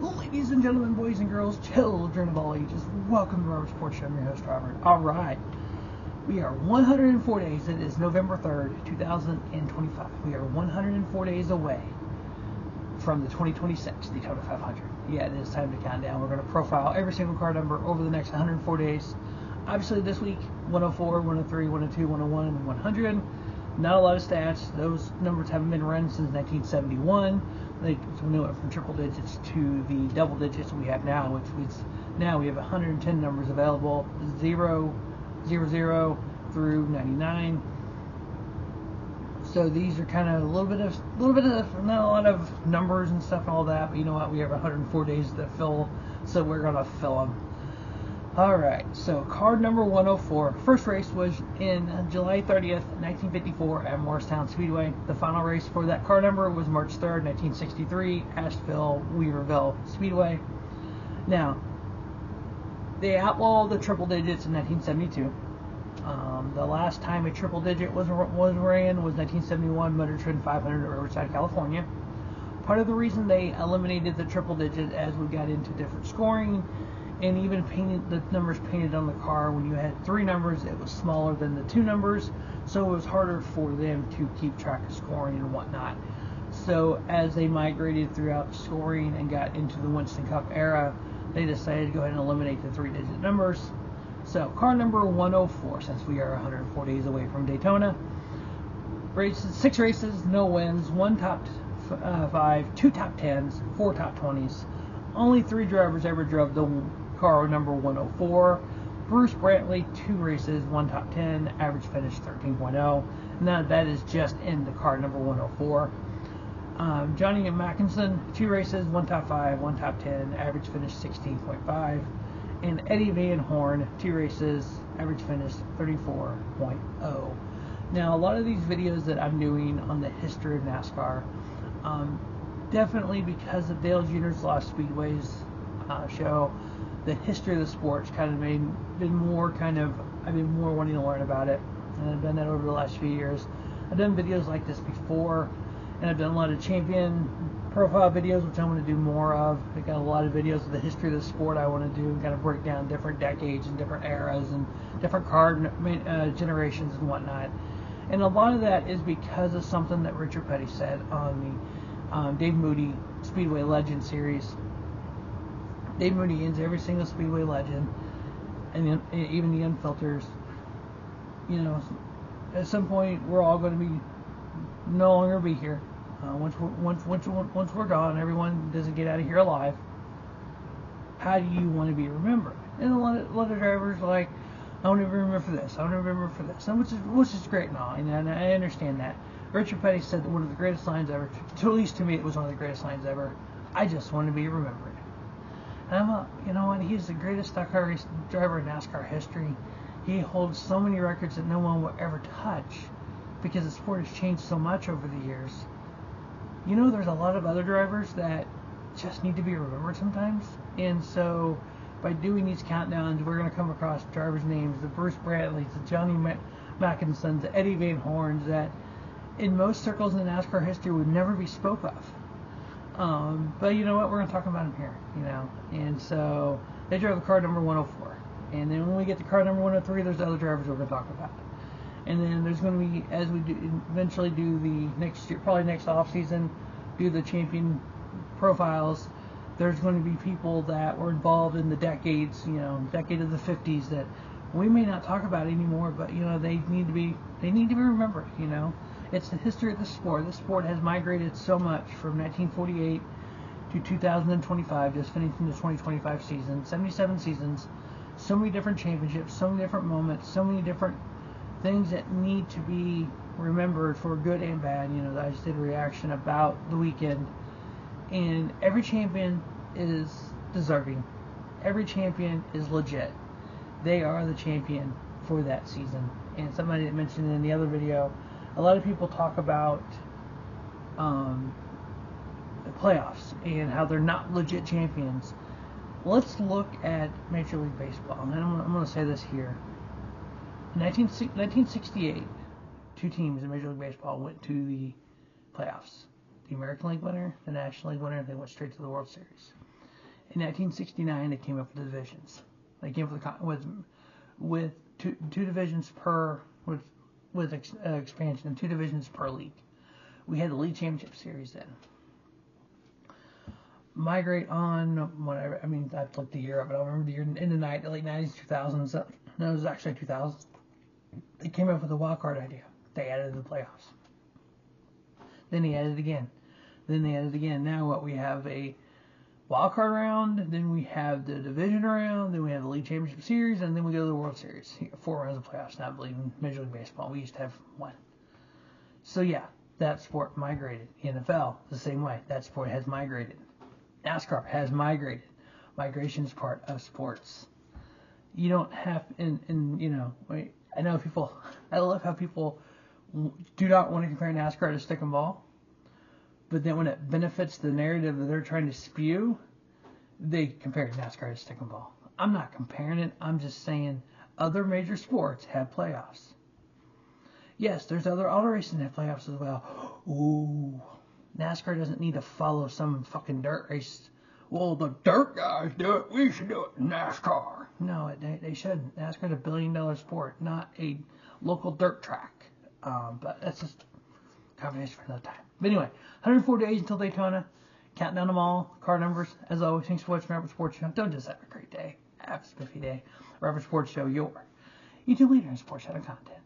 Ladies and gentlemen, boys and girls, children of all ages, welcome to Robert Sports Show. I'm your host, Robert. Alright, we are 104 days. It is November 3rd, 2025. We are 104 days away from the 2026 Daytona 500. Yeah, it is time to count down. We're going to profile every single car number over the next 104 days. Obviously, this week, 104, 103, 102, 101, and 100. Not a lot of stats. Those numbers haven't been run since 1971. We went from triple digits to the double digits we have now, which is now we have 110 numbers available, 0, 0, 0 through 99. So these are kind of a little bit of not a lot of numbers and stuff and all that, but you know what? We have 104 days to fill, so we're gonna fill them. Alright, so car number 104. First race was in July 30th, 1954 at Morristown Speedway. The final race for that car number was March 3rd, 1963, Asheville Weaverville Speedway. Now, they outlawed the triple digits in 1972. The last time a triple digit was ran was 1971 Motor Trend 500 at Riverside, California. Part of the reason they eliminated the triple digit as we got into different scoring and even painted the numbers painted on the car. When you had 3 numbers, it was smaller than the 2 numbers, so it was harder for them to keep track of scoring and whatnot. So as they migrated throughout scoring and got into the Winston Cup era, they decided to go ahead and eliminate the 3-digit numbers. So car number 104, since we are 104 days away from Daytona. 6 races, no wins, 1 top 5, 2 top 10s, 4 top 20s. Only 3 drivers ever drove the car number 104. Bruce Brantley, 2 races, 1 top 10, average finish 13.0. Now that is just in the car number 104. Johnny Mackinson, 2 races, 1 top 5, 1 top 10, average finish 16.5. And Eddie Van Horn, 2 races, average finish 34.0. Now, a lot of these videos that I'm doing on the history of NASCAR, definitely because of Dale Jr.'s Lost Speedways show, the history of the sport's kind of I've been more wanting to learn about it, and I've done that over the last few years. I've done videos like this before, and I've done a lot of champion profile videos, which I want to do more of. I got a lot of videos of the history of the sport I want to do and kind of break down different decades and different eras and different car generations and whatnot. And a lot of that is because of something that Richard Petty said on the Dave Moody Speedway Legend series. Dave Moody ends every single Speedway Legend, and even the unfilters. You know, at some point we're all going to be no longer be here. Once we're gone, everyone doesn't get out of here alive. How do you want to be remembered? And a lot of drivers are like, I want to be remembered for this. I want to be remembered for this, and which is great and all, and I understand that. Richard Petty said that one of the greatest lines ever, at least to me, it was one of the greatest lines ever. I just want to be remembered. And you know what? He's the greatest stock car race driver in NASCAR history. He holds so many records that no one will ever touch because the sport has changed so much over the years. You know, there's a lot of other drivers that just need to be remembered sometimes. And so by doing these countdowns, we're going to come across drivers' names, the Bruce Brantleys, the Johnny Mackinsons, the Eddie Van Horns, that in most circles in NASCAR history would never be spoke of. But you know what? We're going to talk about them here, you know. And so they drove the car number 104. And then when we get to car number 103, there's other drivers we're going to talk about. And then there's going to be, as we do eventually do the next year, probably next off season, do the champion profiles. There's going to be people that were involved in the decades, you know, decade of the 50s that we may not talk about anymore, but you know, they need to be remembered, you know. It's the history of the sport. The sport has migrated so much from 1948 to 2025, just finishing the 2025 season, 77 seasons, so many different championships, so many different moments, so many different things that need to be remembered for good and bad. You know, I just did a reaction about the weekend, and every champion is deserving. Every champion is legit. They are the champion for that season. And somebody that mentioned in the other video, a lot of people talk about the playoffs and how they're not legit champions. Let's look at Major League Baseball. And I'm going to say this here. In 1968, 2 teams in Major League Baseball went to the playoffs. The American League winner, the National League winner, they went straight to the World Series. In 1969, they came up with the divisions. They came up with two divisions per with expansion and 2 divisions per league. We had the league championship series then. Migrate on whatever. I mean, I've looked the year up, but I don't remember the year in the late 90s, 2000s. No, it was actually 2000s. They came up with a wild card idea. They added the playoffs. Then they added it again. Then they added it again. Now what? We have a wild card round. Then we have the division round. Then we have the league championship series, and then we go to the World Series. 4 rounds of playoffs. Now I believe in Major League Baseball, we used to have 1. So yeah, that sport migrated. NFL the same way. That sport has migrated. NASCAR has migrated. Migration is part of sports. You don't have, and you know, I know people. I love how people do not want to compare NASCAR to stick and ball, but then when it benefits the narrative that they're trying to spew, they compare NASCAR to stick and ball. I'm not comparing it. I'm just saying other major sports have playoffs. Yes, there's other auto racing that have playoffs as well. Ooh, NASCAR doesn't need to follow some fucking dirt race. Well, the dirt guys do it. We should do it in NASCAR. No, they shouldn't. NASCAR's $1 billion sport, not a local dirt track. But that's just conversation for another time. But anyway, 104 days until Daytona. Counting down them all. Car numbers. As always, thanks for watching Robert Sports Show. Don't just have a great day. Have a spiffy day. Robert Sports Show, your YouTube leader in sports channel content.